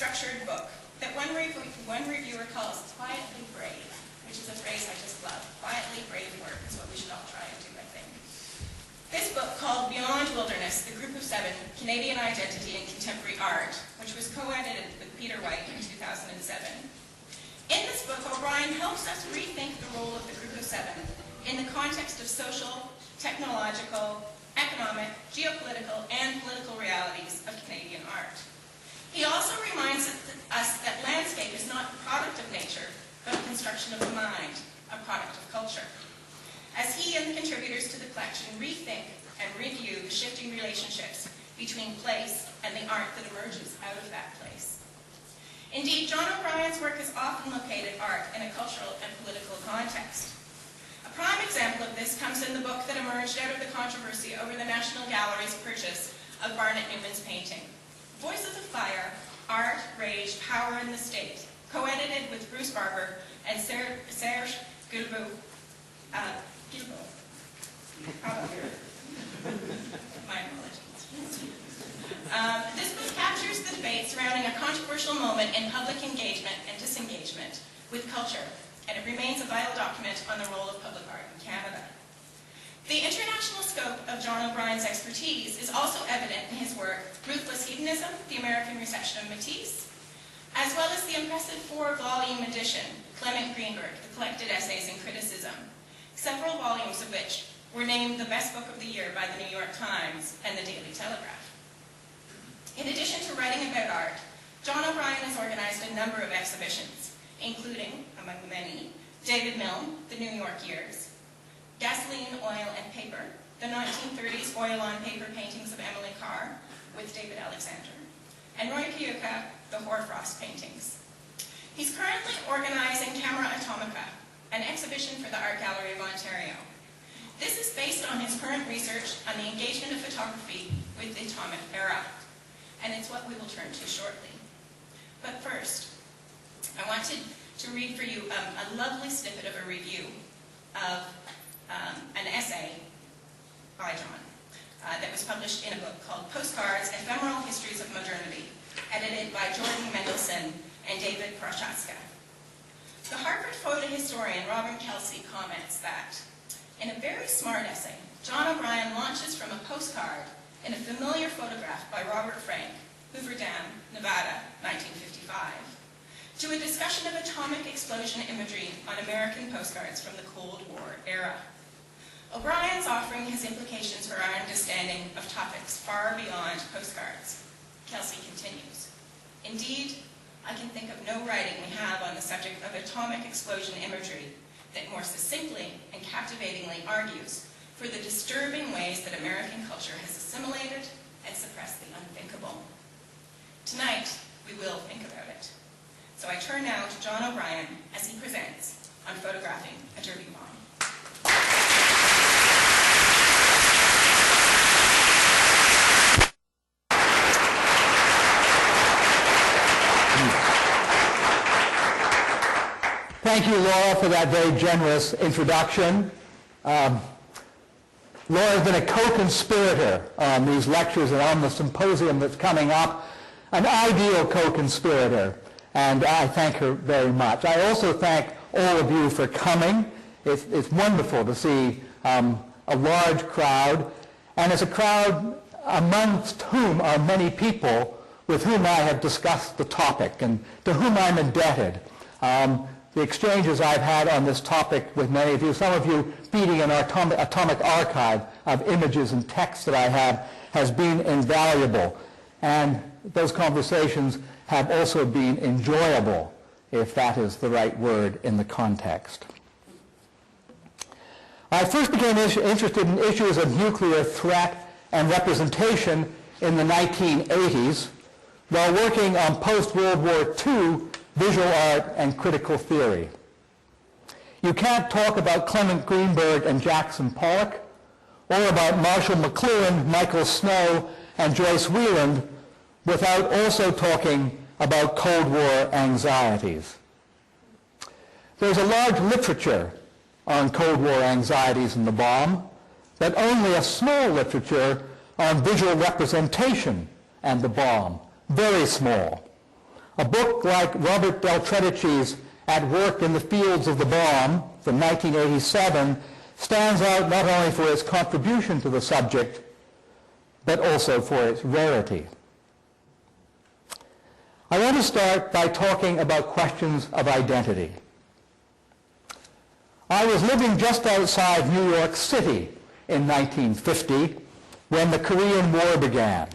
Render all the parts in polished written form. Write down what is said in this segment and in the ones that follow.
structured book that one reviewer calls quietly brave, which is a phrase I just love. Quietly brave work is what we should all try and do, I think. This book, called Beyond Wilderness, The Group of Seven, Canadian Identity in Contemporary Art, which was co-edited with Peter White in 2007. In this book, O'Brien helps us rethink the role of the Group of Seven in the context of social, technological, economic, geopolitical, and political realities of Canadian art. He also reminds us that landscape is not a product of nature, but a construction of the mind, a product of culture. As he and the contributors to the collection rethink and review the shifting relationships between place and the art that emerges out of that place. Indeed, John O'Brien's work has often located art in a cultural and political context. A prime example of this comes in the book that emerged out of the controversy over the National Gallery's purchase of Barnett Newman's painting, Voices of Fire, Art, Rage, Power in the State, co-edited with Bruce Barber and Serge Guilbeault. My apologies. This book captures the debate surrounding a controversial moment in public engagement and disengagement with culture, and it remains a vital document on the role of public art in Canada. The international scope of John O'Brien's expertise is also evident in his work, Ruthless Hedonism, The American Reception of Matisse, as well as the impressive 4-volume edition, Clement Greenberg, The Collected Essays in Criticism, several volumes of which were named the best book of the year by the New York Times and the Daily Telegraph. In addition to writing about art, John O'Brien has organized a number of exhibitions, including, among the many, David Milne, The New York Years, Gasoline, Oil, and Paper, the 1930s oil-on-paper paintings of Emily Carr with David Alexander, and Roy Piuca, the Hoarfrost paintings. He's currently organizing Camera Atomica, an exhibition for the Art Gallery of Ontario. This is based on his current research on the engagement of photography with the atomic era, and it's what we will turn to shortly. But first, I wanted to read for you a lovely snippet of a review of an essay by John that was published in a book called Postcards, Ephemeral Histories of Modernity, edited by Jordan Mendelsohn and David Prochaska. The Harvard photo historian Robin Kelsey comments that, in a very smart essay, John O'Brien launches from a postcard in a familiar photograph by Robert Frank, Hoover Dam, Nevada, 1955, to a discussion of atomic explosion imagery on American postcards from the Cold War era. O'Brien's offering his implications for our understanding of topics far beyond postcards. Kelsey continues, indeed, I can think of no writing we have on the subject of atomic explosion imagery that more succinctly and captivatingly argues for the disturbing ways that American culture has assimilated and suppressed the unthinkable. Tonight, we will think about it. So I turn now to John O'Brien as he presents on photographing a dirty bomb. Thank you, Laura, for that very generous introduction. Laura has been a co-conspirator on these lectures and on the symposium that's coming up, an ideal co-conspirator, and I thank her very much. I also thank all of you for coming. It's wonderful to see a large crowd, and it's a crowd amongst whom are many people with whom I have discussed the topic and to whom I'm indebted. The exchanges I've had on this topic with many of you, some of you feeding an atomic archive of images and texts that I have, has been invaluable. And those conversations have also been enjoyable, if that is the right word in the context. I first became interested in issues of nuclear threat and representation in the 1980s while working on post-World War II visual art and critical theory. You can't talk about Clement Greenberg and Jackson Pollock, or about Marshall McLuhan, Michael Snow, and Joyce Wieland without also talking about Cold War anxieties. There's a large literature on Cold War anxieties and the bomb, but only a small literature on visual representation and the bomb, very small. A book like Robert Del Tredici's At Work in the Fields of the Bomb from 1987 stands out not only for its contribution to the subject, but also for its rarity. I want to start by talking about questions of identity. I was living just outside New York City in 1950 when the Korean War began.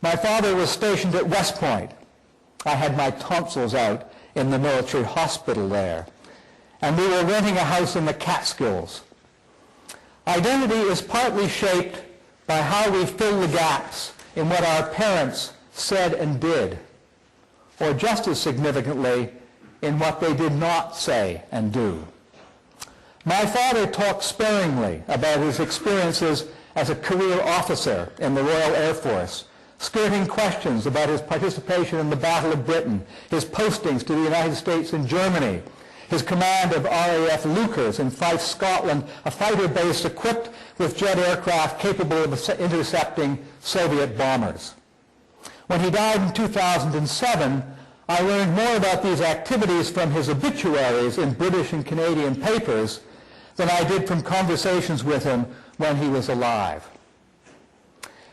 My father was stationed at West Point. I had my tonsils out in the military hospital there, and we were renting a house in the Catskills. Identity is partly shaped by how we fill the gaps in what our parents said and did, or just as significantly, in what they did not say and do. My father talked sparingly about his experiences as a career officer in the Royal Air Force, skirting questions about his participation in the Battle of Britain, his postings to the United States and Germany, his command of RAF Lookers in Fife, Scotland, a fighter base equipped with jet aircraft capable of intercepting Soviet bombers. When he died in 2007, I learned more about these activities from his obituaries in British and Canadian papers than I did from conversations with him when he was alive.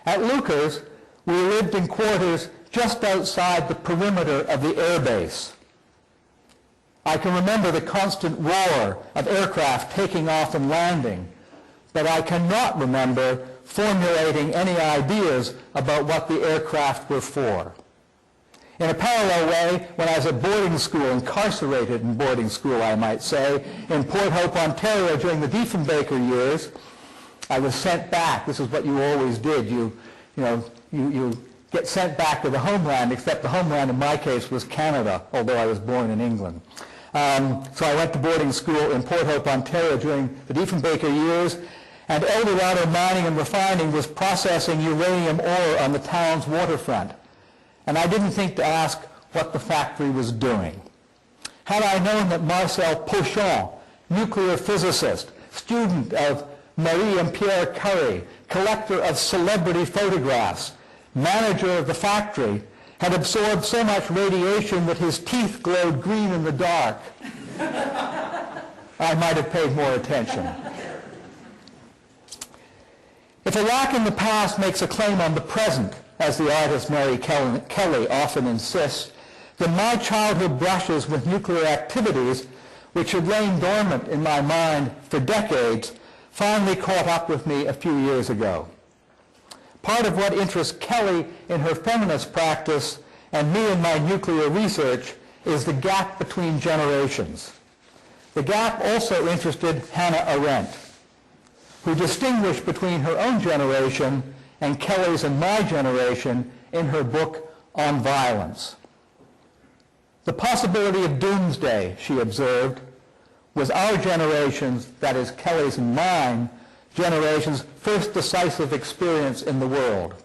At Lookers, we lived in quarters just outside the perimeter of the air base. I can remember the constant roar of aircraft taking off and landing, but I cannot remember formulating any ideas about what the aircraft were for. In a parallel way, when I was at boarding school, incarcerated in boarding school, I might say, in Port Hope, Ontario during the Diefenbaker years, I was sent back. This is what you always did. You get sent back to the homeland, except the homeland in my case was Canada, although I was born in England. So I went to boarding school in Port Hope, Ontario during the Diefenbaker years, and Eldorado Mining and Refining was processing uranium ore on the town's waterfront. And I didn't think to ask what the factory was doing. Had I known that Marcel Pochon, nuclear physicist, student of Marie and Pierre Curie, collector of celebrity photographs, manager of the factory, had absorbed so much radiation that his teeth glowed green in the dark, I might have paid more attention. If a lack in the past makes a claim on the present, as the artist Mary Kelly often insists, then my childhood brushes with nuclear activities, which had lain dormant in my mind for decades, finally caught up with me a few years ago. Part of what interests Kelly in her feminist practice and me in my nuclear research is the gap between generations. The gap also interested Hannah Arendt, who distinguished between her own generation and Kelly's and my generation in her book On Violence. The possibility of doomsday, she observed, was our generation's, that is Kelly's and mine, generation's first decisive experience in the world.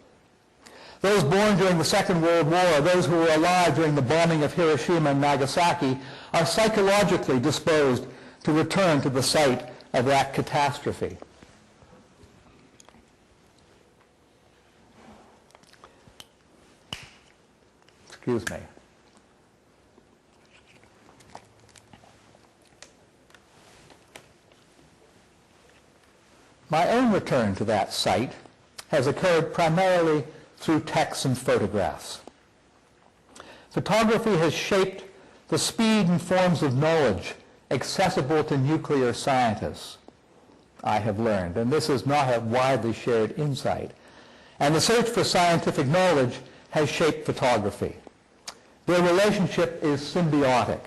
Those born during the Second World War, those who were alive during the bombing of Hiroshima and Nagasaki, are psychologically disposed to return to the site of that catastrophe. Excuse me. My own return to that site has occurred primarily through texts and photographs. Photography has shaped the speed and forms of knowledge accessible to nuclear scientists, I have learned, and this is not a widely shared insight. And the search for scientific knowledge has shaped photography. Their relationship is symbiotic.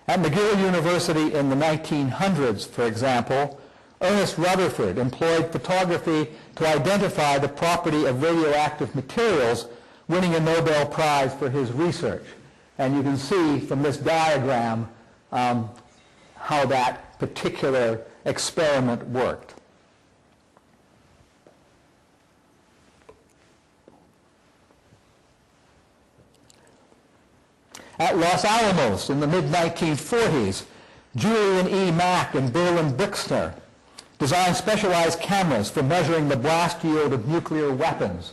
At McGill University in the 1900s, for example, Ernest Rutherford employed photography to identify the property of radioactive materials, winning a Nobel Prize for his research. And you can see from this diagram how that particular experiment worked. At Los Alamos in the mid-1940s, Julian E. Mack and Berlin Brixner designed specialized cameras for measuring the blast yield of nuclear weapons.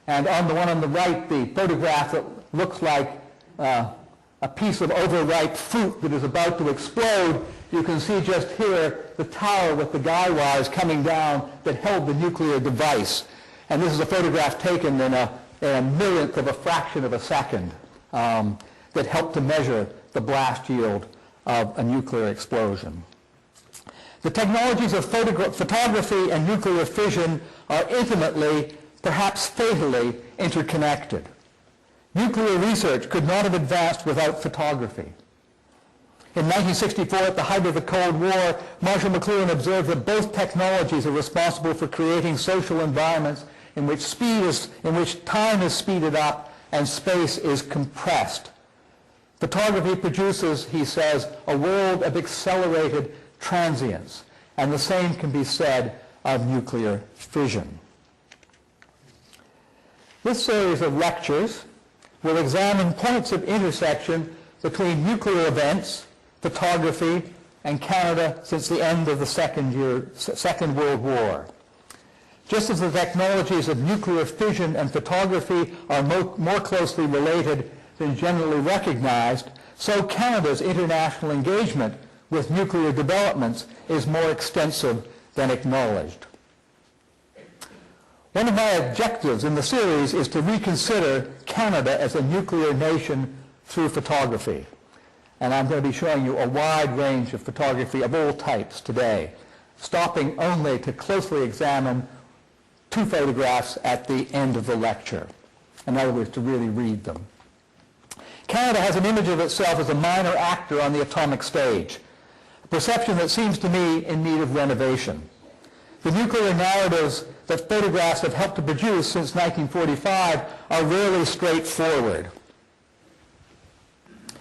And on the one on the right, the photograph that looks like a piece of overripe fruit that is about to explode, you can see just here the tower with the guy wires coming down that held the nuclear device. And this is a photograph taken in a millionth of a fraction of a second that helped to measure the blast yield of a nuclear explosion. The technologies of photography and nuclear fission are intimately, perhaps fatally, interconnected. Nuclear research could not have advanced without photography. In 1964, at the height of the Cold War, Marshall McLuhan observed that both technologies are responsible for creating social environments in which time is speeded up and space is compressed. Photography produces, he says, a world of accelerated transience, and the same can be said of nuclear fission. This series of lectures will examine points of intersection between nuclear events, photography, and Canada since the end of the Second World War. Just as the technologies of nuclear fission and photography are more closely related than generally recognized, so Canada's international engagement with nuclear developments is more extensive than acknowledged. One of my objectives in the series is to reconsider Canada as a nuclear nation through photography. And I'm going to be showing you a wide range of photography of all types today, stopping only to closely examine two photographs at the end of the lecture. In other words, to really read them. Canada has an image of itself as a minor actor on the atomic stage, a perception that seems to me in need of renovation. The nuclear narratives that photographs have helped to produce since 1945 are rarely straightforward.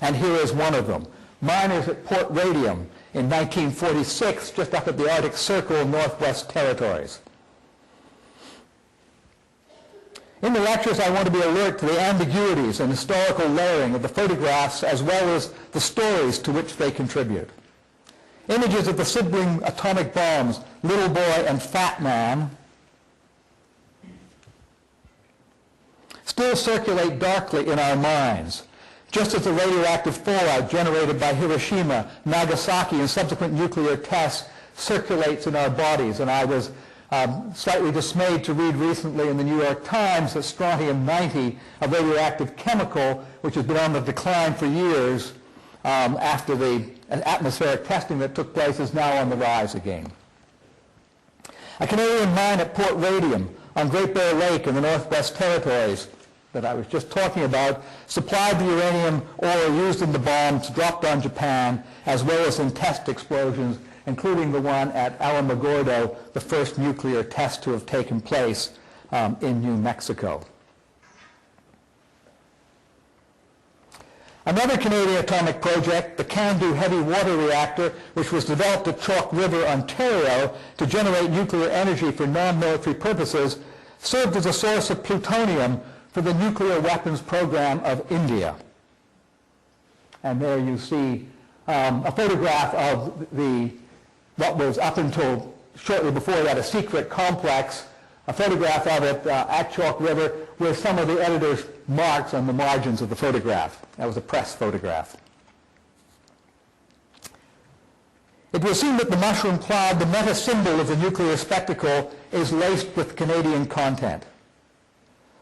And here is one of them. Miners at Port Radium in 1946, just up at the Arctic Circle, Northwest Territories. In the lectures, I want to be alert to the ambiguities and historical layering of the photographs as well as the stories to which they contribute. Images of the sibling atomic bombs, Little Boy and Fat Man, still circulate darkly in our minds, just as the radioactive fallout generated by Hiroshima, Nagasaki, and subsequent nuclear tests circulates in our bodies. And I was slightly dismayed to read recently in the New York Times that strontium-90, a radioactive chemical which has been on the decline for years after the atmospheric testing that took place, is now on the rise again. A Canadian mine at Port Radium on Great Bear Lake in the Northwest Territories that I was just talking about supplied the uranium ore used in the bombs dropped on Japan, as well as in test explosions, including the one at Alamogordo, the first nuclear test to have taken place in New Mexico. Another Canadian atomic project, the CANDU heavy water reactor, which was developed at Chalk River, Ontario, to generate nuclear energy for non-military purposes, served as a source of plutonium for the nuclear weapons program of India. And there you see a photograph of what was up until shortly before that a secret complex, a photograph of it at Chalk River with some of the editor's marks on the margins of the photograph. That was a press photograph. It would seem that the mushroom cloud, the meta symbol of the nuclear spectacle, is laced with Canadian content.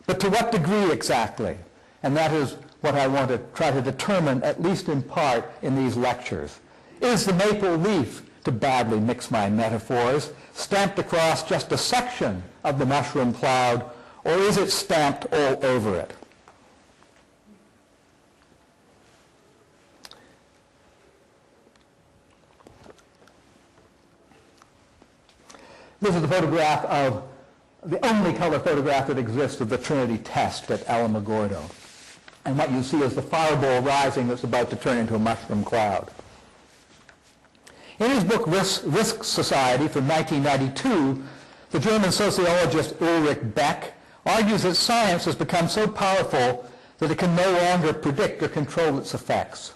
But to what degree exactly? And that is what I want to try to determine, at least in part, in these lectures. Is the maple leaf, to badly mix my metaphors, stamped across just a section of the mushroom cloud, or is it stamped all over it? This is a photograph of the only color photograph that exists of the Trinity test at Alamogordo. And what you see is the fireball rising that's about to turn into a mushroom cloud. In his book Risk Society from 1992, the German sociologist Ulrich Beck argues that science has become so powerful that it can no longer predict or control its effects.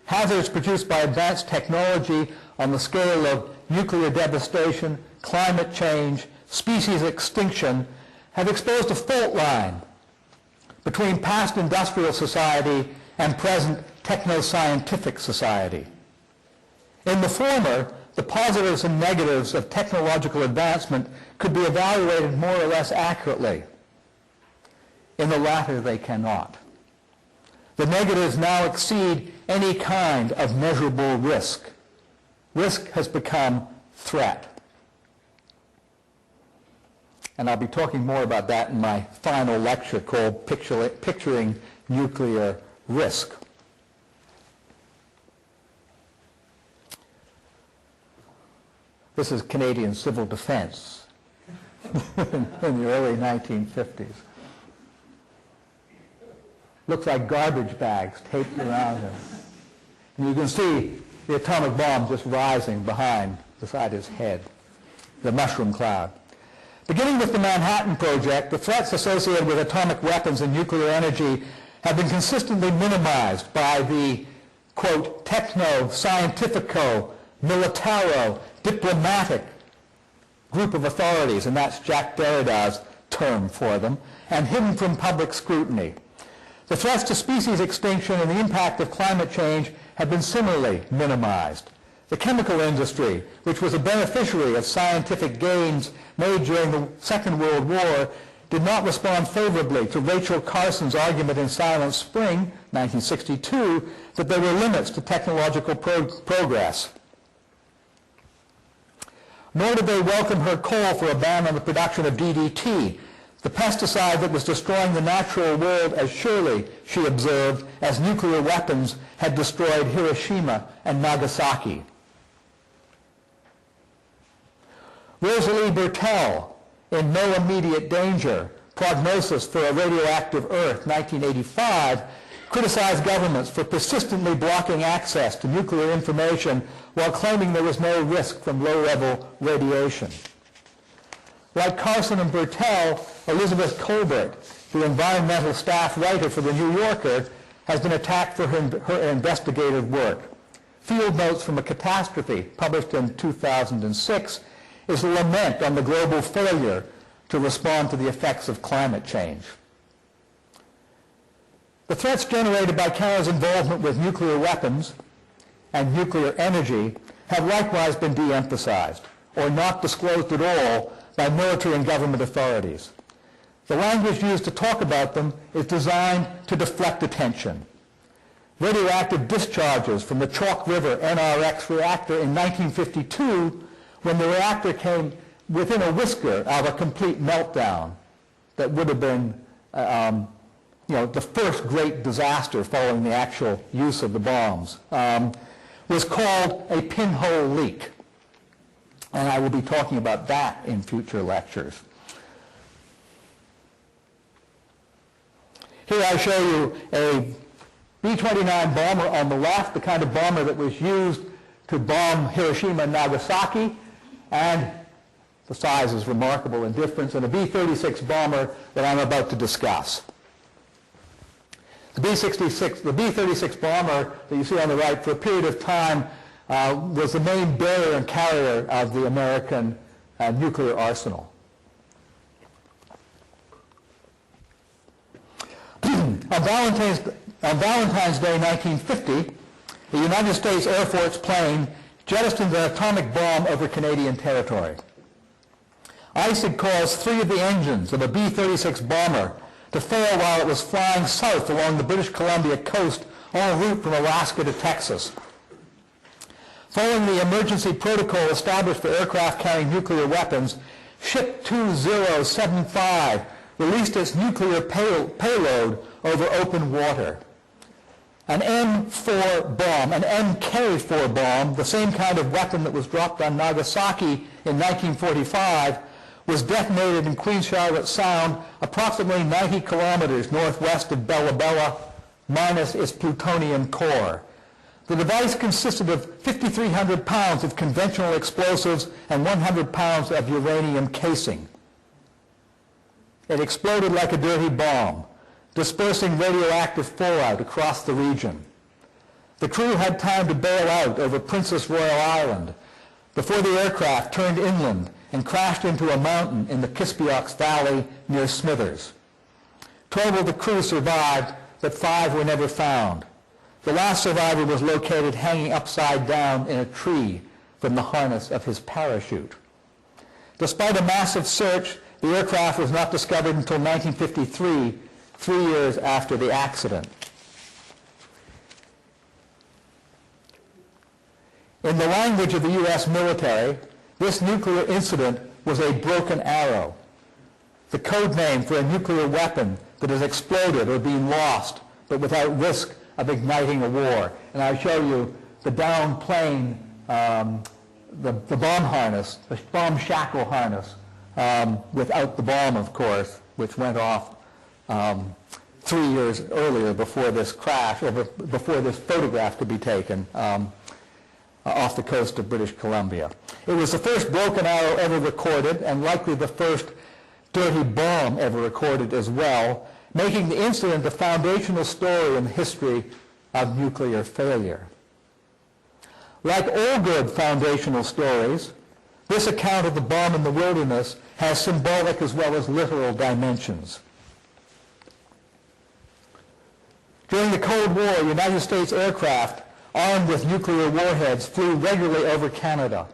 Hazards produced by advanced technology on the scale of nuclear devastation, climate change, species extinction have exposed a fault line between past industrial society and present techno-scientific society. In the former, the positives and negatives of technological advancement could be evaluated more or less accurately. In the latter, they cannot. The negatives now exceed any kind of measurable risk. Risk has become threat. And I'll be talking more about that in my final lecture called Picturing Nuclear Risk. This is Canadian civil defense in the early 1950s. Looks like garbage bags taped around him. And you can see the atomic bomb just rising beside his head, the mushroom cloud. Beginning with the Manhattan Project, the threats associated with atomic weapons and nuclear energy have been consistently minimized by the, quote, techno-scientifico, militaro, diplomatic group of authorities, and that's Jacques Derrida's term for them, and hidden from public scrutiny. The threats to species extinction and the impact of climate change have been similarly minimized. The chemical industry, which was a beneficiary of scientific gains made during the Second World War, did not respond favorably to Rachel Carson's argument in Silent Spring, 1962, that there were limits to technological progress. Nor did they welcome her call for a ban on the production of DDT, the pesticide that was destroying the natural world as surely, she observed, as nuclear weapons had destroyed Hiroshima and Nagasaki. Rosalie Bertell, in No Immediate Danger, Prognosis for a Radioactive Earth, 1985, criticized governments for persistently blocking access to nuclear information while claiming there was no risk from low-level radiation. Like Carson and Bertell, Elizabeth Colbert, the environmental staff writer for The New Yorker, has been attacked for her investigative work. Field Notes from a Catastrophe, published in 2006, is a lament on the global failure to respond to the effects of climate change. The threats generated by Canada's involvement with nuclear weapons and nuclear energy have likewise been de-emphasized or not disclosed at all by military and government authorities. The language used to talk about them is designed to deflect attention. Radioactive discharges from the Chalk River NRX reactor in 1952, when the reactor came within a whisker of a complete meltdown that would have been the first great disaster following the actual use of the bombs, was called a pinhole leak. And I will be talking about that in future lectures. Here I show you a B-29 bomber on the left, the kind of bomber that was used to bomb Hiroshima and Nagasaki, and the size is remarkable in difference, and a B-36 bomber that I'm about to discuss. The B-36 bomber that you see on the right, for a period of time, was the main bearer and carrier of the American nuclear arsenal. On Valentine's Day 1950, the United States Air Force plane jettisoned an atomic bomb over Canadian territory. Ice had caused 3 of the engines of a B-36 bomber to fail while it was flying south along the British Columbia coast en route from Alaska to Texas. Following the emergency protocol established for aircraft carrying nuclear weapons, Ship 2075 released its nuclear payload over open water. An M4 bomb, an MK4 bomb, the same kind of weapon that was dropped on Nagasaki in 1945, was detonated in Queen Charlotte Sound, approximately 90 kilometers northwest of Bella Bella, minus its plutonium core. The device consisted of 5,300 pounds of conventional explosives and 100 pounds of uranium casing. It exploded like a dirty bomb, dispersing radioactive fallout across the region. The crew had time to bail out over Princess Royal Island before the aircraft turned inland and crashed into a mountain in the Kispiox Valley near Smithers. 12 of the crew survived, but 5 were never found. The last survivor was located hanging upside down in a tree from the harness of his parachute. Despite a massive search, the aircraft was not discovered until 1953, 3 years after the accident. In the language of the U.S. military, this nuclear incident was a broken arrow, the code name for a nuclear weapon that has exploded or been lost, but without risk of igniting a war. And I'll show you the down plane, the bomb harness, the bomb shackle harness, without the bomb, of course, which went off 3 years earlier before this crash, or before this photograph could be taken off the coast of British Columbia. It was the first broken arrow ever recorded, and likely the first dirty bomb ever recorded as well, making the incident the foundational story in the history of nuclear failure. Like all good foundational stories, this account of the bomb in the wilderness has symbolic as well as literal dimensions. During the Cold War, United States aircraft armed with nuclear warheads flew regularly over Canada.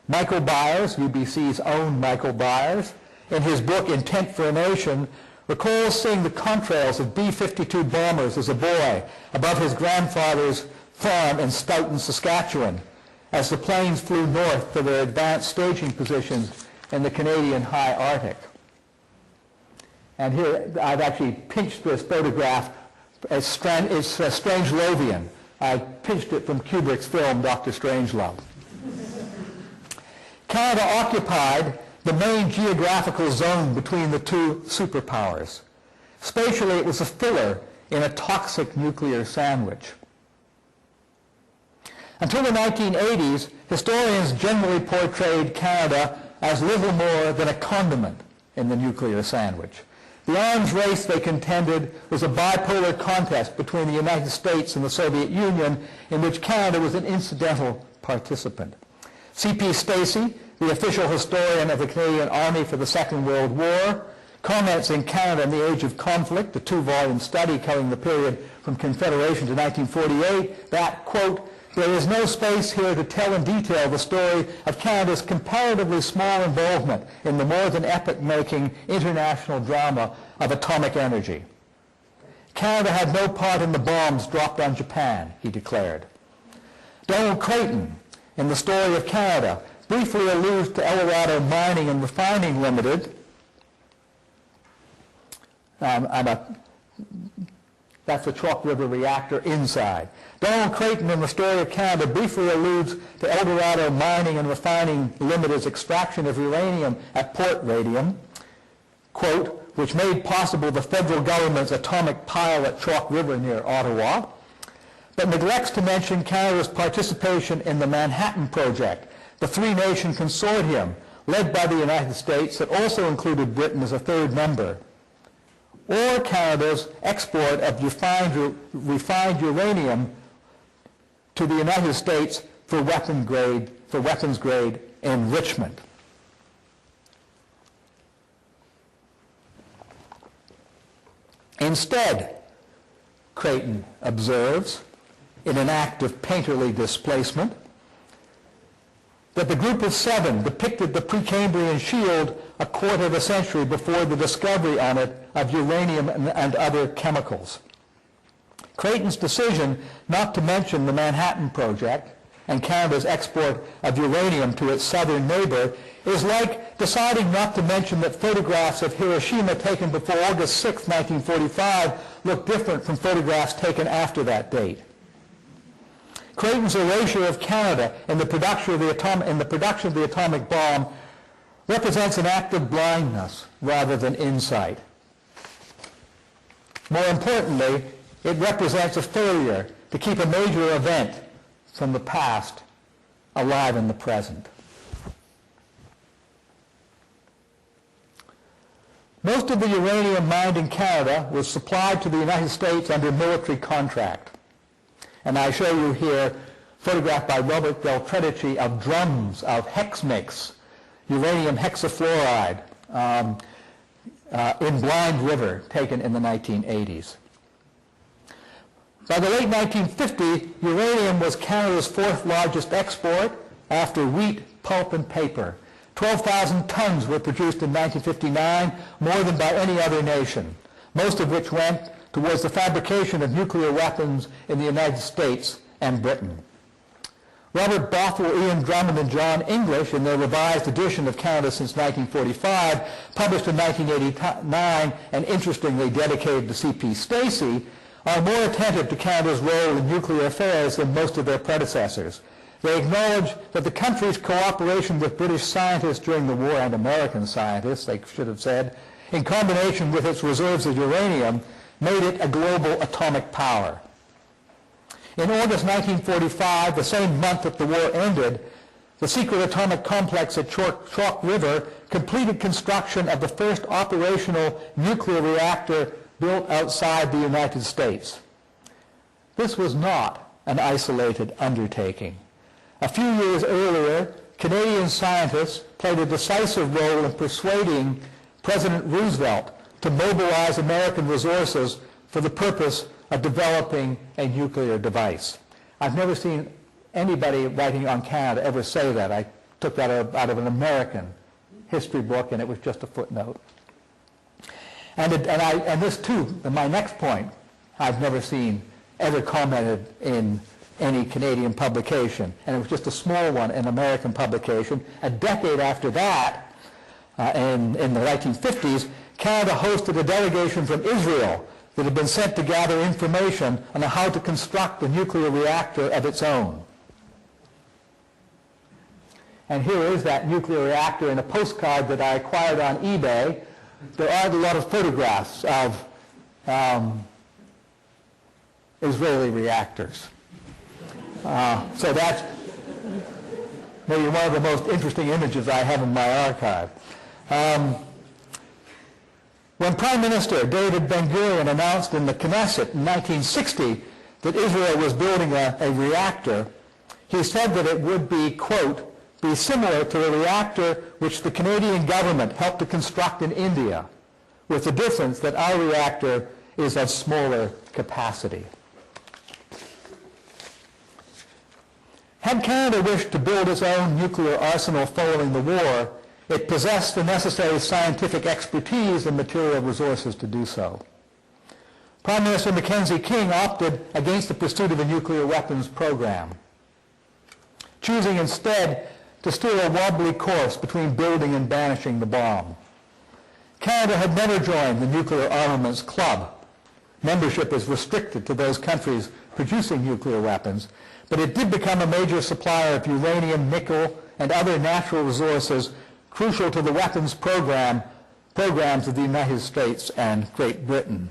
Michael Byers, UBC's own Michael Byers, in his book Intent for a Nation, recalls seeing the contrails of B-52 bombers as a boy above his grandfather's farm in Stoughton, Saskatchewan, as the planes flew north to their advanced staging positions in the Canadian high Arctic. And here I've actually pinched this photograph. It's Strangelovian. I pinched it from Kubrick's film, Dr. Strangelove. Canada occupied the main geographical zone between the two superpowers. Spatially, it was a filler in a toxic nuclear sandwich. Until the 1980s, historians generally portrayed Canada as little more than a condiment in the nuclear sandwich. The arms race, they contended, was a bipolar contest between the United States and the Soviet Union, in which Canada was an incidental participant. C.P. Stacey, the official historian of the Canadian Army for the Second World War, comments in Canada in the Age of Conflict, a 2-volume study covering the period from Confederation to 1948, that, quote, "There is no space here to tell in detail the story of Canada's comparatively small involvement in the more than epic-making international drama of atomic energy. Canada had no part in the bombs dropped on Japan," he declared. Donald Creighton, in The Story of Canada, briefly alludes to Eldorado Mining and Refining Limited. That's the Chalk River reactor inside. Donald Creighton in The Story of Canada briefly alludes to Eldorado Mining and Refining Limited's extraction of uranium at Port Radium, quote, "which made possible the federal government's atomic pile at Chalk River near Ottawa," but neglects to mention Canada's participation in the Manhattan Project, the three-nation consortium led by the United States that also included Britain as a third member, or Canada's export of refined uranium to the United States for weapons grade enrichment. Instead, Creighton observes, in an act of painterly displacement, that the Group of Seven depicted the Precambrian shield a quarter of a century before the discovery on it of uranium and other chemicals. Creighton's decision not to mention the Manhattan Project and Canada's export of uranium to its southern neighbor is like deciding not to mention that photographs of Hiroshima taken before August 6, 1945 look different from photographs taken after that date. Creighton's erasure of Canada in the production of the atomic bomb represents an act of blindness rather than insight. More importantly, it represents a failure to keep a major event from the past alive in the present. Most of the uranium mined in Canada was supplied to the United States under military contract. And I show you here, photographed by Robert Del Tredici, of drums of hex mix, uranium hexafluoride, in Blind River, taken in the 1980s. By the late 1950s, uranium was Canada's fourth largest export after wheat, pulp, and paper. 12,000 tons were produced in 1959, more than by any other nation, most of which went towards the fabrication of nuclear weapons in the United States and Britain. Robert Bothwell, Ian Drummond, and John English, in their revised edition of Canada since 1945, published in 1989 and interestingly dedicated to C.P. Stacey, are more attentive to Canada's role in nuclear affairs than most of their predecessors. They acknowledge that the country's cooperation with British scientists during the war, and American scientists, they should have said, in combination with its reserves of uranium, made it a global atomic power. In August 1945, the same month that the war ended, the secret atomic complex at Chalk River completed construction of the first operational nuclear reactor built outside the United States. This was not an isolated undertaking. A few years earlier, Canadian scientists played a decisive role in persuading President Roosevelt to mobilize American resources for the purpose of developing a nuclear device. I've never seen anybody writing on Canada ever say that. I took that out of an American history book, and it was just a footnote. And this too, my next point, I've never seen ever commented in any Canadian publication, and it was just a small one in American publication. A decade after that, in the 1950s, Canada hosted a delegation from Israel that had been sent to gather information on how to construct a nuclear reactor of its own. And here is that nuclear reactor in a postcard that I acquired on eBay. There are a lot of photographs of Israeli reactors. So that's maybe one of the most interesting images I have in my archive. When Prime Minister David Ben-Gurion announced in the Knesset in 1960 that Israel was building a reactor, he said that it would be, quote, be similar to the reactor which the Canadian government helped to construct in India, with the difference that our reactor is of smaller capacity. Had Canada wished to build its own nuclear arsenal following the war, it possessed the necessary scientific expertise and material resources to do so. Prime Minister Mackenzie King opted against the pursuit of a nuclear weapons program, choosing instead to steer a wobbly course between building and banishing the bomb. Canada had never joined the Nuclear Armaments Club. Membership is restricted to those countries producing nuclear weapons, but it did become a major supplier of uranium, nickel, and other natural resources crucial to the weapons programs of the United States and Great Britain.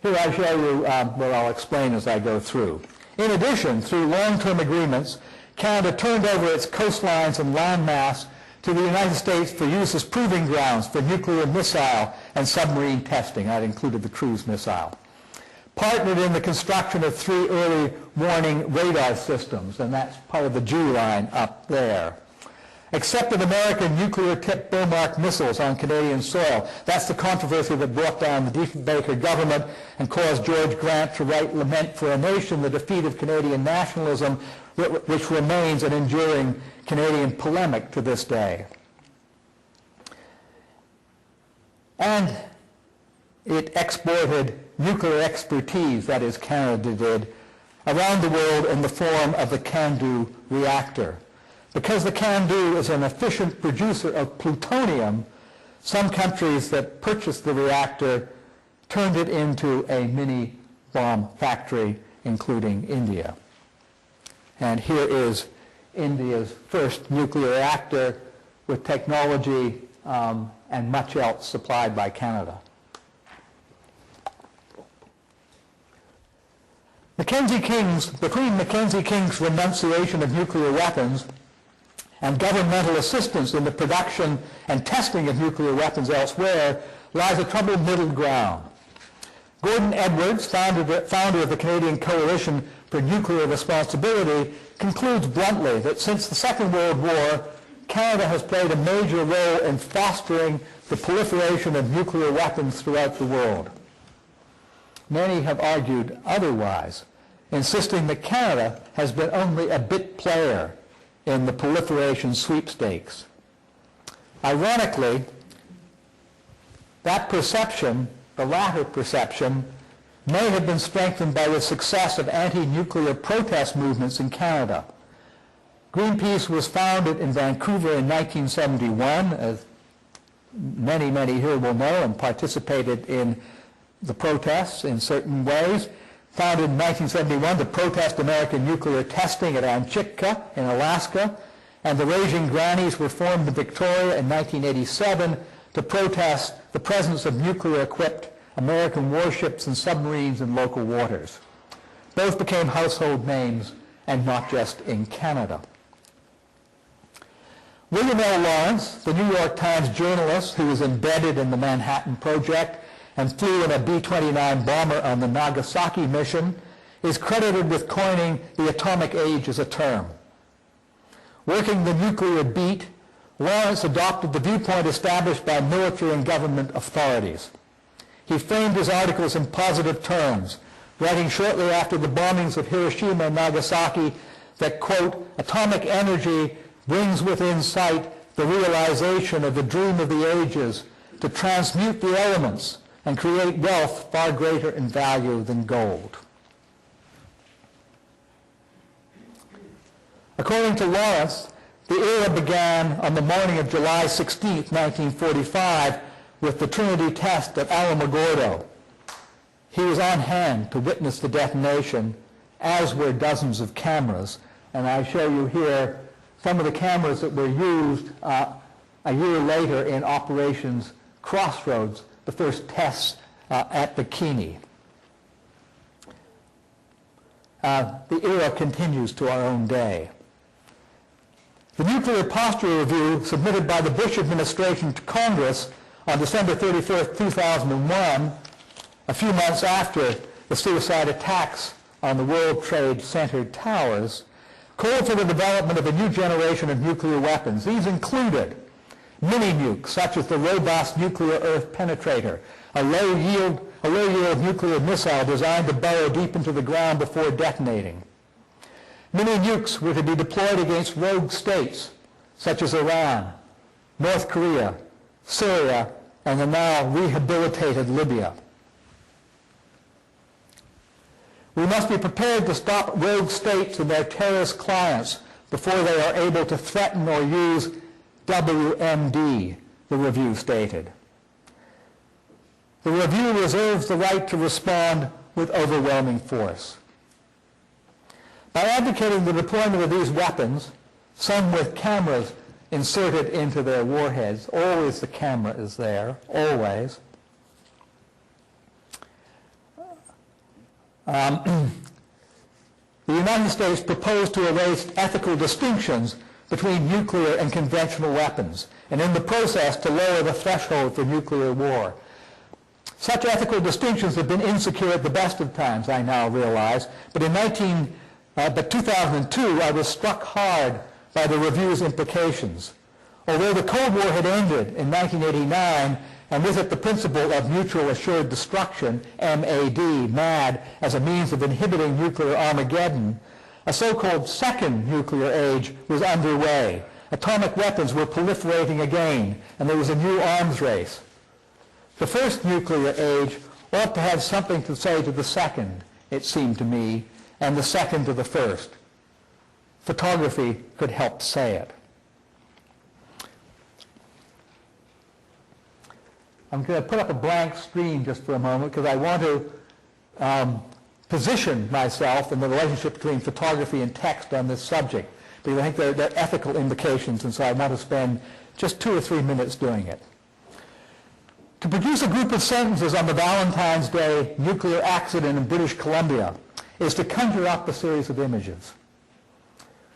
Here I show you what I'll explain as I go through. In addition, through long-term agreements, Canada turned over its coastlines and landmass to the United States for use as proving grounds for nuclear missile and submarine testing. That included the cruise missile. Partnered in the construction of 3 early warning radar systems, and that's part of the Jew line up there. Accepted American nuclear-tipped Bomark missiles on Canadian soil. That's the controversy that brought down the Diefenbaker government and caused George Grant to write Lament for a Nation, the defeat of Canadian nationalism, which remains an enduring Canadian polemic to this day. And it exported nuclear expertise, that is, Canada did, around the world in the form of the CANDU reactor. Because the CANDU is an efficient producer of plutonium, some countries that purchased the reactor turned it into a mini bomb factory, including India. And here is India's first nuclear reactor with technology and much else supplied by Canada. Between Mackenzie King's renunciation of nuclear weapons and governmental assistance in the production and testing of nuclear weapons elsewhere lies a troubled middle ground. Gordon Edwards, founder of the Canadian Coalition for Nuclear Responsibility, concludes bluntly that since the Second World War, Canada has played a major role in fostering the proliferation of nuclear weapons throughout the world. Many have argued otherwise, insisting that Canada has been only a bit player in the proliferation sweepstakes. Ironically, that perception, the latter perception, may have been strengthened by the success of anti-nuclear protest movements in Canada. Greenpeace was founded in Vancouver in 1971, as many here will know, and participated in the protests in certain ways. Founded in 1971 to protest American nuclear testing at Anchitka in Alaska, and the Raging Grannies were formed in Victoria in 1987 to protest the presence of nuclear-equipped American warships and submarines in local waters. Both became household names, and not just in Canada. William L. Lawrence, the New York Times journalist who was embedded in the Manhattan Project and flew in a B-29 bomber on the Nagasaki mission, is credited with coining the atomic age as a term. Working the nuclear beat, Lawrence adopted the viewpoint established by military and government authorities. He framed his articles in positive terms, writing shortly after the bombings of Hiroshima and Nagasaki that, quote, atomic energy brings within sight the realization of the dream of the ages to transmute the elements and create wealth far greater in value than gold. According to Lawrence, the era began on the morning of July 16, 1945, with the Trinity test at Alamogordo. He was on hand to witness the detonation, as were dozens of cameras, and I show you here some of the cameras that were used a year later in Operations Crossroads, the first tests at Bikini. The era continues to our own day. The Nuclear Posture Review submitted by the Bush administration to Congress on December 31, 2001, a few months after the suicide attacks on the World Trade Center towers, called for the development of a new generation of nuclear weapons. These included mini-nukes, such as the robust nuclear Earth penetrator, a low-yield nuclear missile designed to burrow deep into the ground before detonating. Mini-nukes were to be deployed against rogue states, such as Iran, North Korea, Syria, and the now rehabilitated Libya. We must be prepared to stop rogue states and their terrorist clients before they are able to threaten or use WMD, the review stated. The review reserves the right to respond with overwhelming force. By advocating the deployment of these weapons, some with cameras inserted into their warheads, always the camera is there, always, the United States proposed to erase ethical distinctions between nuclear and conventional weapons, and in the process to lower the threshold for nuclear war. Such ethical distinctions have been insecure at the best of times, I now realize, but in 2002 I was struck hard by the review's implications. Although the Cold War had ended in 1989, and with it the principle of mutual assured destruction, MAD, as a means of inhibiting nuclear Armageddon, a so-called second nuclear age was underway. Atomic weapons were proliferating again, and there was a new arms race. The first nuclear age ought to have something to say to the second, it seemed to me, and the second to the first. Photography could help say it. I'm going to put up a blank screen just for a moment because I want to position myself in the relationship between photography and text on this subject, because I think there are ethical implications, and so I want to spend just 2 or 3 minutes doing it. To produce a group of sentences on the Valentine's Day nuclear accident in British Columbia is to conjure up a series of images.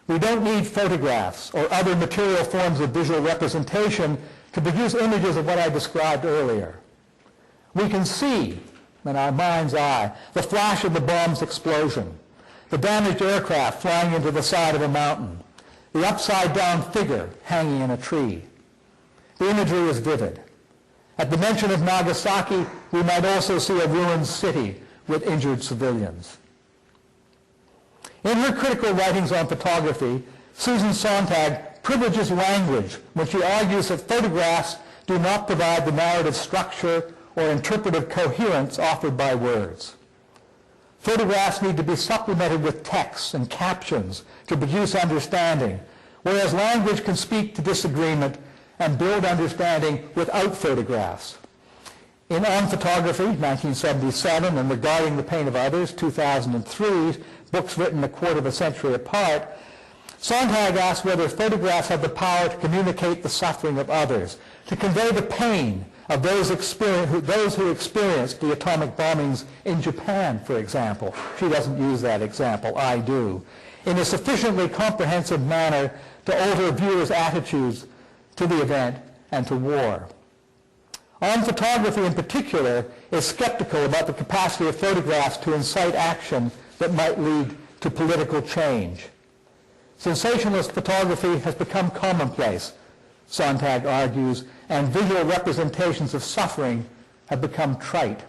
We don't need photographs or other material forms of visual representation to produce images of what I described earlier. We can see, in our mind's eye, the flash of the bomb's explosion, the damaged aircraft flying into the side of a mountain, the upside-down figure hanging in a tree. The imagery is vivid. At the mention of Nagasaki, we might also see a ruined city with injured civilians. In her critical writings on photography, Susan Sontag privileges language when she argues that photographs do not provide the narrative structure or interpretive coherence offered by words. Photographs need to be supplemented with texts and captions to produce understanding, whereas language can speak to disagreement and build understanding without photographs. In On Photography, 1977, and Regarding the Pain of Others, 2003, books written a quarter of a century apart, Sontag asks whether photographs have the power to communicate the suffering of others, to convey the pain of those who experienced the atomic bombings in Japan, for example. She doesn't use that example, I do. In a sufficiently comprehensive manner to alter viewers' attitudes to the event and to war. On Photography in particular is skeptical about the capacity of photographs to incite action that might lead to political change. Sensationalist photography has become commonplace, Sontag argues, and visual representations of suffering have become trite.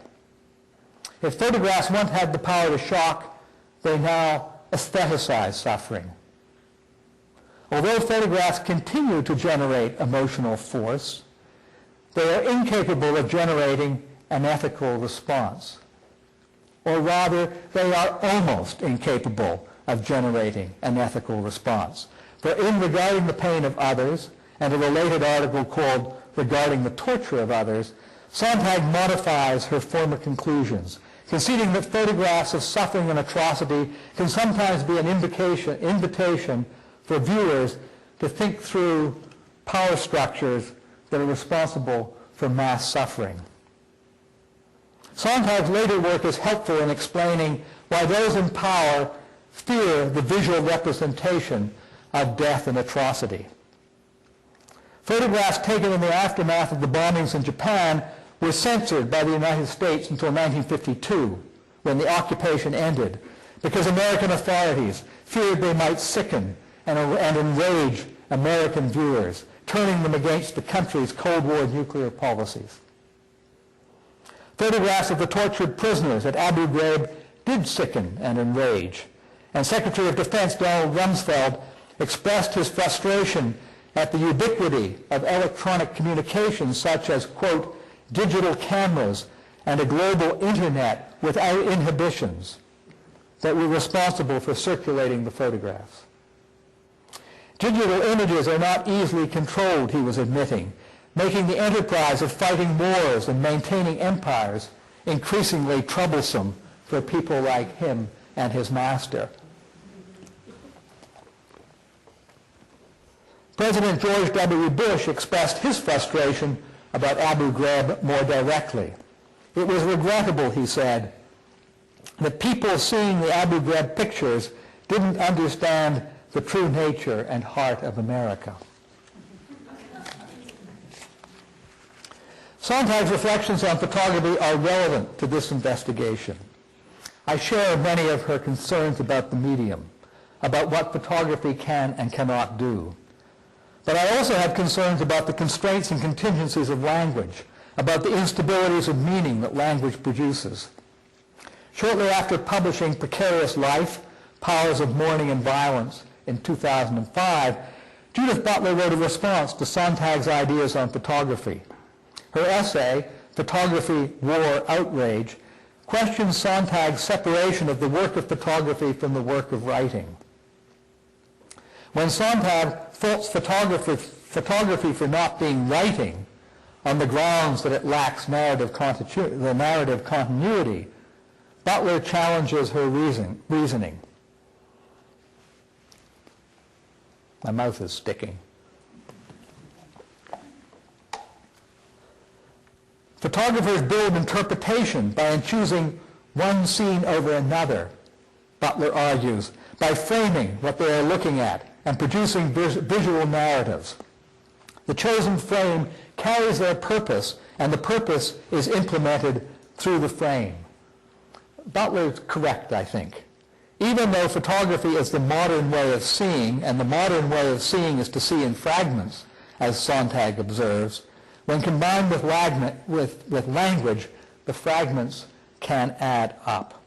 If photographs once had the power to shock, they now aestheticize suffering. Although photographs continue to generate emotional force, they are incapable of generating an ethical response. Or rather, they are almost incapable of generating an ethical response. For in Regarding the Pain of Others, and a related article called Regarding the Torture of Others, Sontag modifies her former conclusions, conceding that photographs of suffering and atrocity can sometimes be an invitation for viewers to think through power structures that are responsible for mass suffering. Sontag's later work is helpful in explaining why those in power fear the visual representation of death and atrocity. Photographs taken in the aftermath of the bombings in Japan were censored by the United States until 1952, when the occupation ended, because American authorities feared they might sicken and enrage American viewers, turning them against the country's Cold War nuclear policies. Photographs of the tortured prisoners at Abu Ghraib did sicken and enrage, and Secretary of Defense Donald Rumsfeld expressed his frustration at the ubiquity of electronic communications such as, quote, digital cameras and a global internet without inhibitions that were responsible for circulating the photographs. Digital images are not easily controlled, he was admitting, making the enterprise of fighting wars and maintaining empires increasingly troublesome for people like him and his master. President George W. Bush expressed his frustration about Abu Ghraib more directly. It was regrettable, he said, that people seeing the Abu Ghraib pictures didn't understand the true nature and heart of America. Sontag's reflections on photography are relevant to this investigation. I share many of her concerns about the medium, about what photography can and cannot do. But I also have concerns about the constraints and contingencies of language, about the instabilities of meaning that language produces. Shortly after publishing Precarious Life, Powers of Mourning and Violence in 2005, Judith Butler wrote a response to Sontag's ideas on photography. Her essay, Photography, War, Outrage, questions Sontag's separation of the work of photography from the work of writing. When Sontag faults photography for not being writing on the grounds that it lacks narrative continuity, Butler challenges her reasoning. My mouth is sticking. Photographers build interpretation by choosing one scene over another, Butler argues, by framing what they are looking at and producing visual narratives. The chosen frame carries their purpose, and the purpose is implemented through the frame. Butler's correct, I think. Even though photography is the modern way of seeing, and the modern way of seeing is to see in fragments, as Sontag observes, when combined with language, the fragments can add up.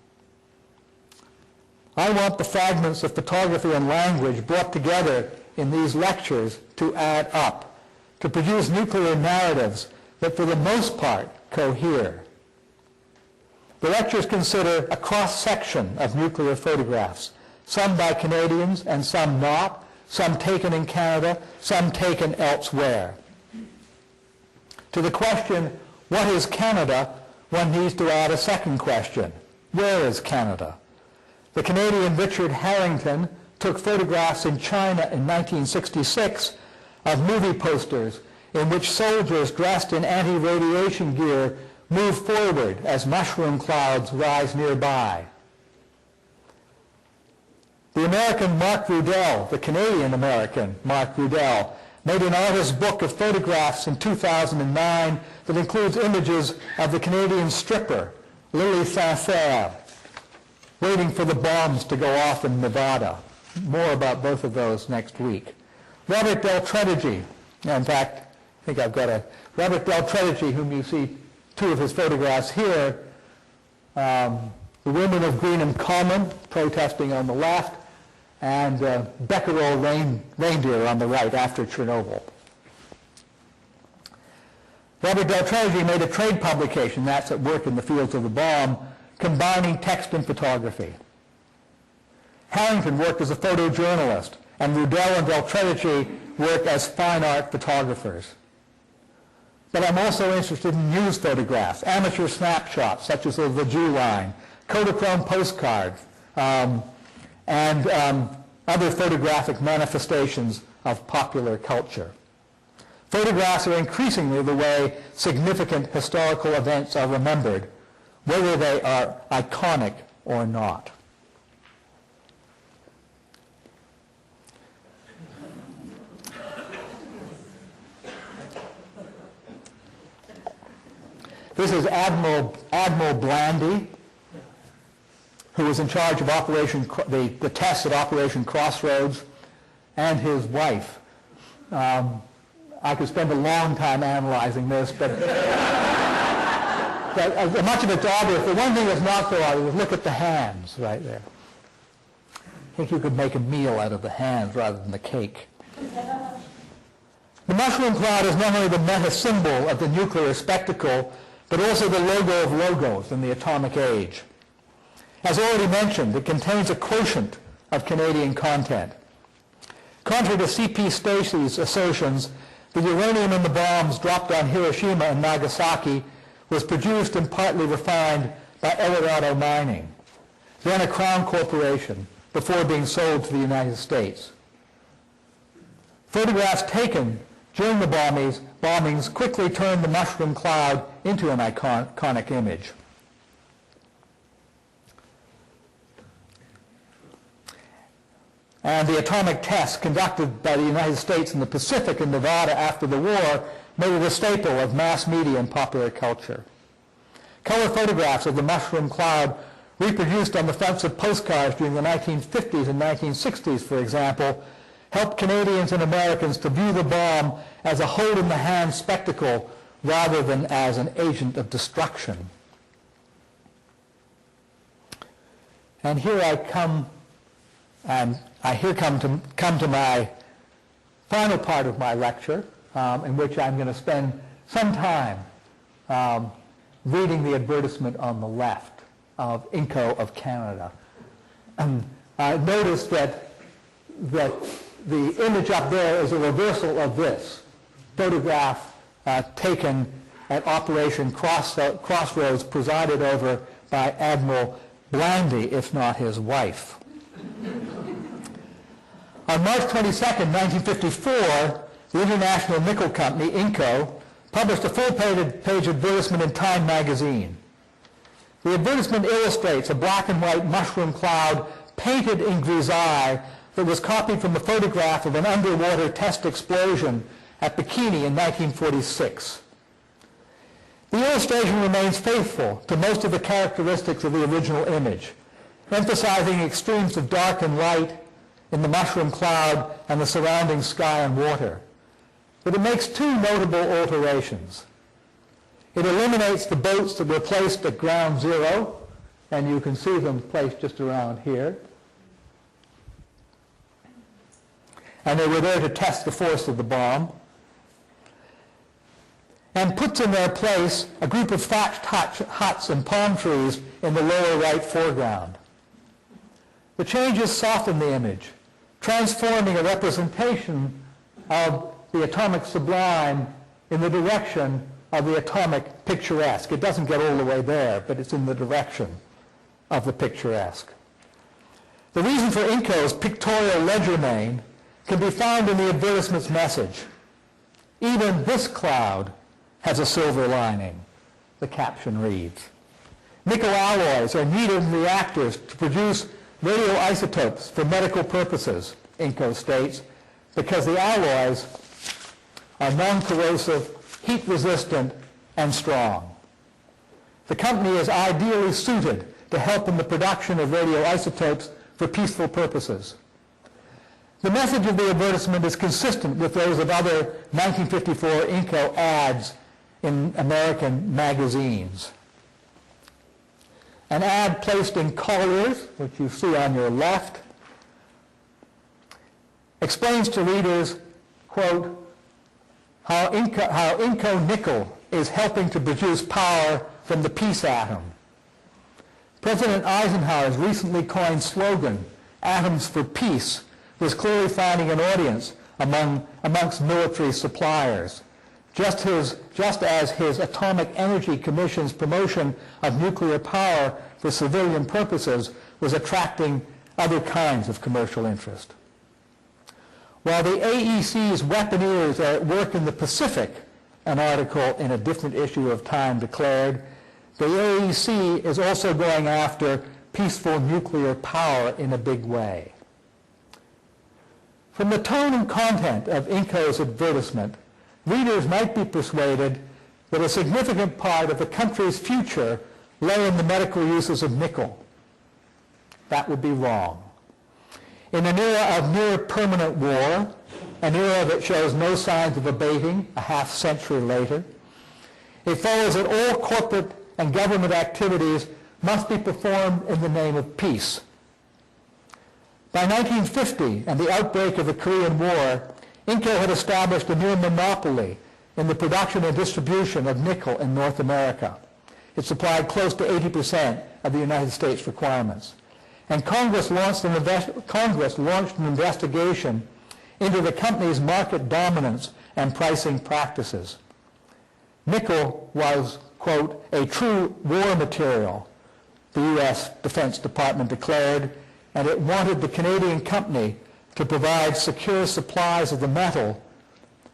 I want the fragments of photography and language brought together in these lectures to add up, to produce nuclear narratives that for the most part cohere. The lectures consider a cross-section of nuclear photographs, some by Canadians and some not, some taken in Canada, some taken elsewhere. To the question, what is Canada, one needs to add a second question. Where is Canada? The Canadian Richard Harrington took photographs in China in 1966 of movie posters in which soldiers dressed in anti-radiation gear move forward as mushroom clouds rise nearby. The American Mark Rudell, the Canadian-American Mark Rudell, made an artist's book of photographs in 2009 that includes images of the Canadian stripper, Lily Sincere, waiting for the bombs to go off in Nevada. More about both of those next week. Robert Del Tredici, in fact, I think I've got Robert Del Tredici, whom you see two of his photographs here, the women of Greenham Common protesting on the left, and Becquerel reindeer on the right after Chernobyl. Robert Del Tredici made a trade publication, that's at work in the fields of the bomb, combining text and photography. Harrington worked as a photojournalist, and Rudell and Del Tredici worked as fine art photographers. But I'm also interested in news photographs, amateur snapshots, such as the Jew line, Kodachrome postcards, and other photographic manifestations of popular culture. Photographs are increasingly the way significant historical events are remembered, whether they are iconic or not. This is Admiral Blandy, who was in charge of the tests at Operation Crossroads, and his wife. I could spend a long time analyzing this, but much of it's obvious. The one thing that's not so obvious is look at the hands right there. I think you could make a meal out of the hands rather than the cake. The mushroom cloud is not only the meta symbol of the nuclear spectacle, but also the logo of logos in the atomic age. As already mentioned, it contains a quotient of Canadian content. Contrary to C.P. Stacy's assertions, the uranium in the bombs dropped on Hiroshima and Nagasaki was produced and partly refined by Eldorado Mining, then a Crown corporation, before being sold to the United States. Photographs taken during the bombings quickly turned the mushroom cloud into an iconic image. And the atomic tests conducted by the United States in the Pacific and Nevada after the war made it a staple of mass media and popular culture. Color photographs of the mushroom cloud reproduced on the fronts of postcards during the 1950s and 1960s, for example, helped Canadians and Americans to view the bomb as a hold-in-the-hand spectacle rather than as an agent of destruction. And here I come to my final part of my lecture, in which I'm going to spend some time reading the advertisement on the left of Inco of Canada. Notice that the image up there is a reversal of this photograph taken at Operation Crossroads, presided over by Admiral Blandy, if not his wife. On March 22, 1954, the International Nickel Company, Inco, published a full-page advertisement in Time magazine. The advertisement illustrates a black and white mushroom cloud painted in grisaille that was copied from a photograph of an underwater test explosion at Bikini in 1946. The illustration remains faithful to most of the characteristics of the original image, emphasizing extremes of dark and light in the mushroom cloud and the surrounding sky and water. But it makes two notable alterations. It eliminates the boats that were placed at ground zero, and you can see them placed just around here. And they were there to test the force of the bomb. And puts in their place a group of thatched huts and palm trees in the lower right foreground. The changes soften the image, transforming a representation of the atomic sublime in the direction of the atomic picturesque. It doesn't get all the way there, but it's in the direction of the picturesque. The reason for Inco's pictorial legerdemain can be found in the advertisement's message. Even this cloud has a silver lining, the caption reads. Nickel alloys are needed in reactors to produce radioisotopes for medical purposes, Inco states, because the alloys are non-corrosive, heat-resistant, and strong. The company is ideally suited to help in the production of radioisotopes for peaceful purposes. The message of the advertisement is consistent with those of other 1954 Inco ads in American magazines. An ad placed in Collier's, which you see on your left, explains to readers, quote, how Inco nickel is helping to produce power from the peace atom. President Eisenhower's recently coined slogan, Atoms for Peace, was clearly finding an audience amongst military suppliers, just as his Atomic Energy Commission's promotion of nuclear power for civilian purposes was attracting other kinds of commercial interest. While the AEC's weaponeers are at work in the Pacific, an article in a different issue of Time declared, the AEC is also going after peaceful nuclear power in a big way. From the tone and content of Inco's advertisement, readers might be persuaded that a significant part of the country's future lay in the medical uses of nickel. That would be wrong. In an era of near permanent war, an era that shows no signs of abating a half century later, it follows that all corporate and government activities must be performed in the name of peace. By 1950 and the outbreak of the Korean War, Inco had established a near monopoly in the production and distribution of nickel in North America. It supplied close to 80% of the United States requirements. And Congress launched an investigation into the company's market dominance and pricing practices. Nickel was, quote, a true war material, the U.S. Defense Department declared, and it wanted the Canadian company to provide secure supplies of the metal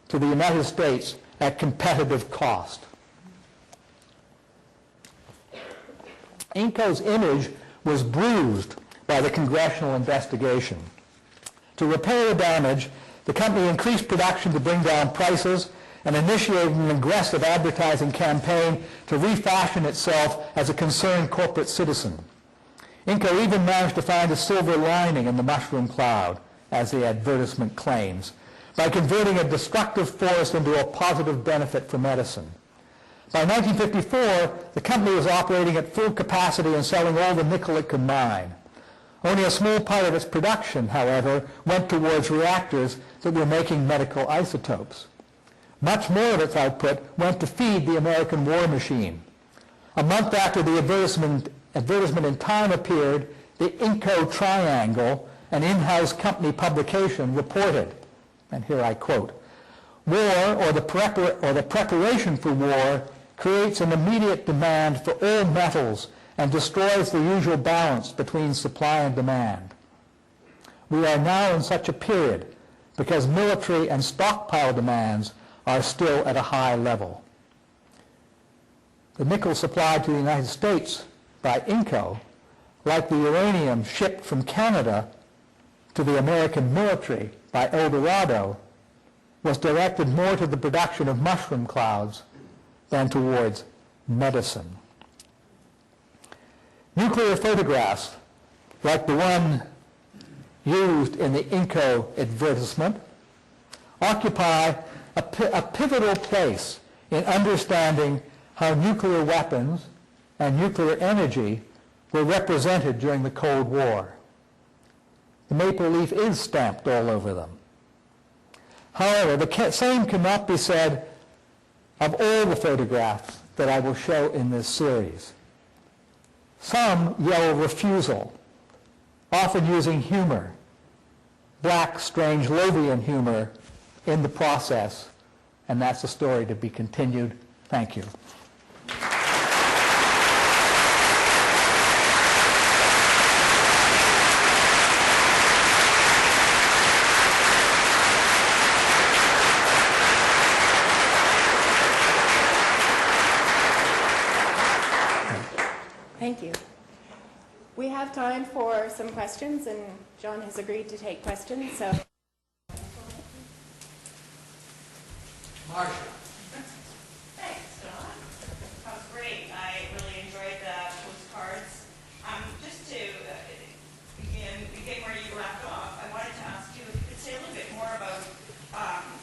to the United States at competitive cost. Inco's image was bruised by the congressional investigation. To repair the damage, the company increased production to bring down prices and initiated an aggressive advertising campaign to refashion itself as a concerned corporate citizen. Inco even managed to find a silver lining in the mushroom cloud, as the advertisement claims, by converting a destructive force into a positive benefit for medicine. By 1954, the company was operating at full capacity and selling all the nickel it could mine. Only a small part of its production, however, went towards reactors that were making medical isotopes. Much more of its output went to feed the American war machine. A month after the advertisement in Time appeared, the Inco Triangle, an in-house company publication, reported, and here I quote, "War or the preparation for war creates an immediate demand for all metals and destroys the usual balance between supply and demand. We are now in such a period because military and stockpile demands are still at a high level." The nickel supplied to the United States by Inco, like the uranium shipped from Canada to the American military by El Dorado, was directed more to the production of mushroom clouds than towards medicine. Nuclear photographs like the one used in the Inco advertisement, occupy a pivotal place in understanding how nuclear weapons and nuclear energy were represented during the Cold War. The maple leaf is stamped all over them. However, the same cannot be said of all the photographs that I will show in this series. Some yell refusal, often using humor, black, strange Lovian humor in the process, and that's a story to be continued. Thank you. Thank you. We have time for some questions, and John has agreed to take questions, so. Marcia. Thanks, John. That was great. I really enjoyed the postcards. Just to begin where you left off, I wanted to ask you if you could say a little bit more about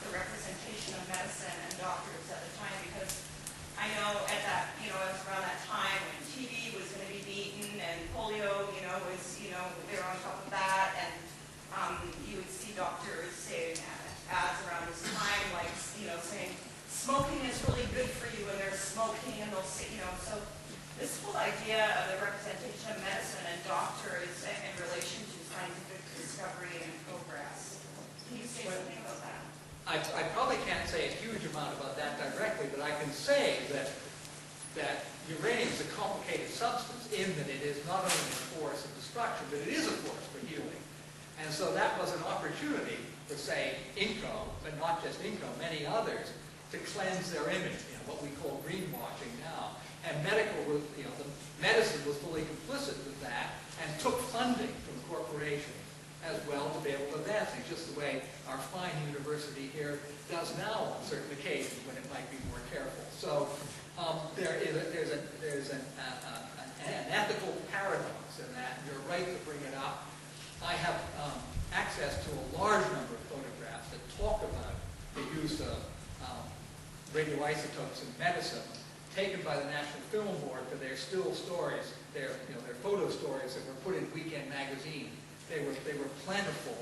the representation of medicine and doctors at the time, because I know at that, it was around that time when TB was going to be beaten and polio, was, they were on top of that, and you would see doctors saying ads around this time, like, saying smoking is really good for you, and they're smoking, and they'll say, so this whole idea of the representation of medicine and doctors in relation to scientific discovery and progress. Can you say something about that? I probably can't say a huge amount about that directly, but I can say that uranium is a complicated substance in that it is not only a force of destruction, but it is a force for healing. And so that was an opportunity for, say, Inco, but not just Inco, many others, to cleanse their image, what we call greenwashing now. And the medicine was fully complicit with that and took funding from corporations as well to be able to advance things, just the way our fine university here does now on certain occasions when it might be more careful. So there's an ethical paradox in that. You're right to bring it up. I have access to a large number of photographs that talk about the use of radioisotopes in medicine, taken by the National Film Board for their still stories, their photo stories that were put in Weekend magazine. They were plentiful,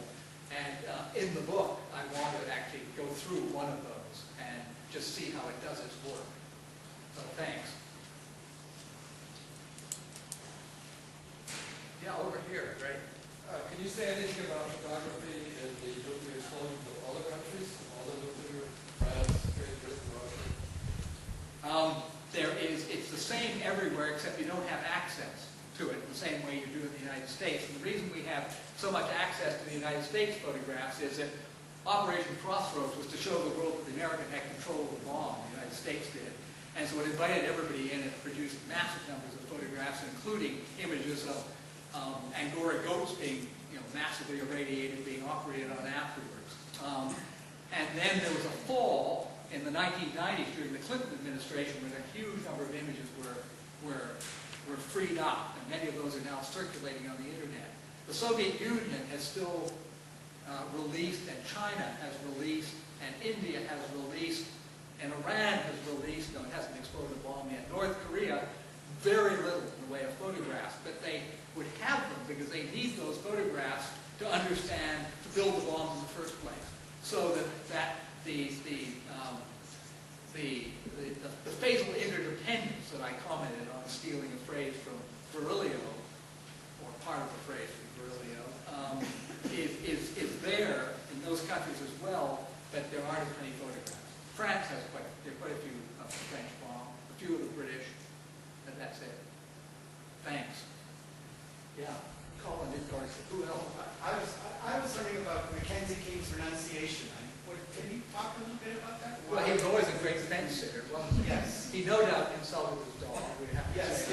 and in the book, I wanted to actually go through one of those and just see how it does its work. So thanks. Yeah, over here, right? Can you say anything about photography and the nuclear explosions of other countries, all the nuclear, France, Great Britain, Russia? It's the same everywhere, except you don't have access to it the same way you do in the United States. And the reason we have so much access to the United States photographs is that Operation Crossroads was to show the world that the American had control of the bomb, the United States did. And so it invited everybody in and produced massive numbers of photographs, including images of Angora goats being massively irradiated, being operated on afterwards. And then there was a fall in the 1990s during the Clinton administration when a huge number of images were freed up, and many of those are now circulating on the internet. The Soviet Union has still released, and China has released, and India has released, and Iran has released, no, it hasn't exploded a bomb yet. North Korea, very little in the way of photographs, but they would have them because they need those photographs to understand, to build the bombs in the first place. So that the fatal interdependence that I commented on, stealing a phrase from Berlioz, or part of the phrase from Berlioz, is there in those countries as well, but there aren't as many photographs. France has quite a few of the French bomb, a few of the British, and that's it. Thanks. Yeah, Colin endorsed it. Who else? I was wondering about Mackenzie King's renunciation. Can you talk a little bit about that? Well, he was always a great fence sitter, wasn't he? Yes. He no doubt insulted his dog, we have to Yes. say.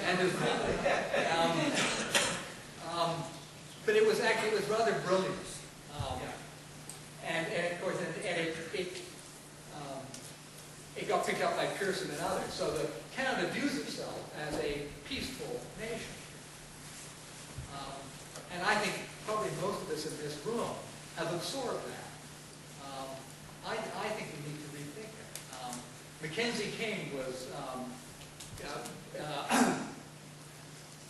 And his brother. But it was rather brilliant. And of course, it got picked up by Pearson and others. So Canada views itself as a peaceful nation. King was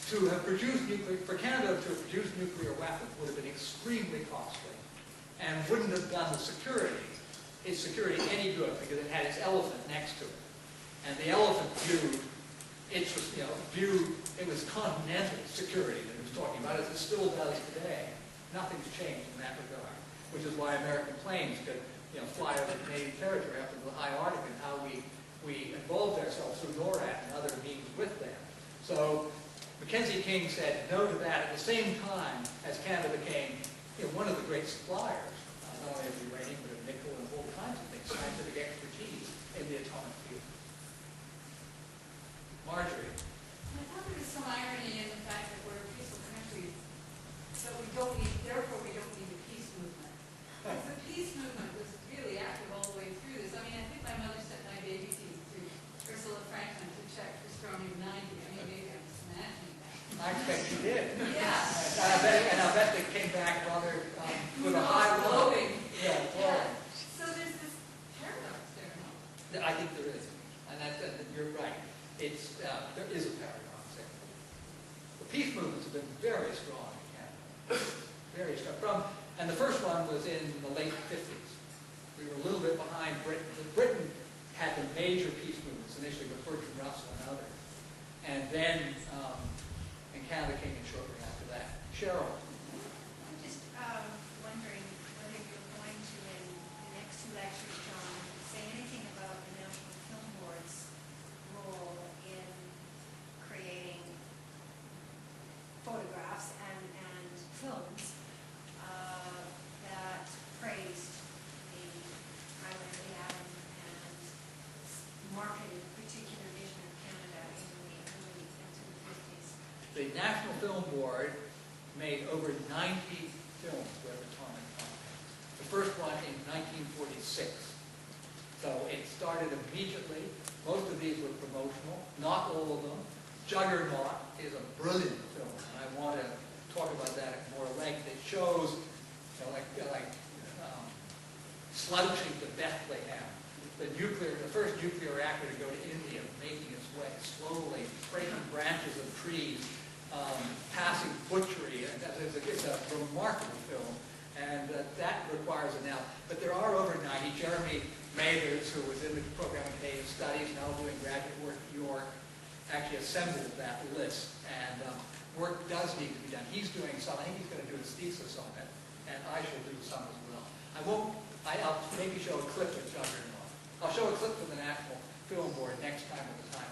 to have produced nuclear, for Canada to have produced nuclear weapons would have been extremely costly and wouldn't have done its security any good because it had its elephant next to it. And the elephant viewed it was continental security that it was talking about, as it still does today. Nothing's changed in that regard, which is why American planes could fly over Canadian territory up into the high Arctic, and how we involved ourselves through NORAD and other means with them. So Mackenzie King said no to that at the same time as Canada became one of the great suppliers, not only of uranium, but of nickel and all kinds of things, scientific expertise in the atomic field. Marjorie. I thought there was some irony in the fact that we're a peaceful country, so therefore we don't need a peace movement. Because the peace movement was really active all the way through this. I mean, I think my mother sent my baby to Ursula Franklin to check for strontium-90. I mean, maybe I'm just imagining that. I expect you did. Yeah. And I bet they came back rather with a high glowing. Yeah. So there's this paradox there, no? I think there is. And you're right. There is a paradox there. The peace movements have been very strong in Canada. Very strong. And the first one was in the late 50s. We were a little bit behind Britain. Britain had the major peace movements initially with Bertrand Russell and others. And then and Canada came in shortly after that. Cheryl. I'm just wondering whether you're going to, in the next two lectures, John, say anything about the National Film Board's role in creating photographs and films that praised the island of the atom and marketed a particular vision of Canada in the early into the 50s. The National Film Board made over 90 films with atomic content. The first one in 1946. So it started immediately. Most of these were promotional, not all of them. Juggernaut is a brilliant film, and I want to talk about that at more length. It shows, slouching to Bethlehem, the first nuclear reactor to go to India, making its way slowly, breaking branches of trees, passing butchery. And it's a remarkable film, and that requires an now. But there are over 90. Jeremy Mathers, who was in the program of Canadian Studies, now doing graduate work at York, actually assembled that list, and work does need to be done. He's doing some. I think he's going to do his thesis on it, and I shall do some as well. I'll maybe show a clip of Juggernaut. I'll show a clip from the National Film Board next time at the time.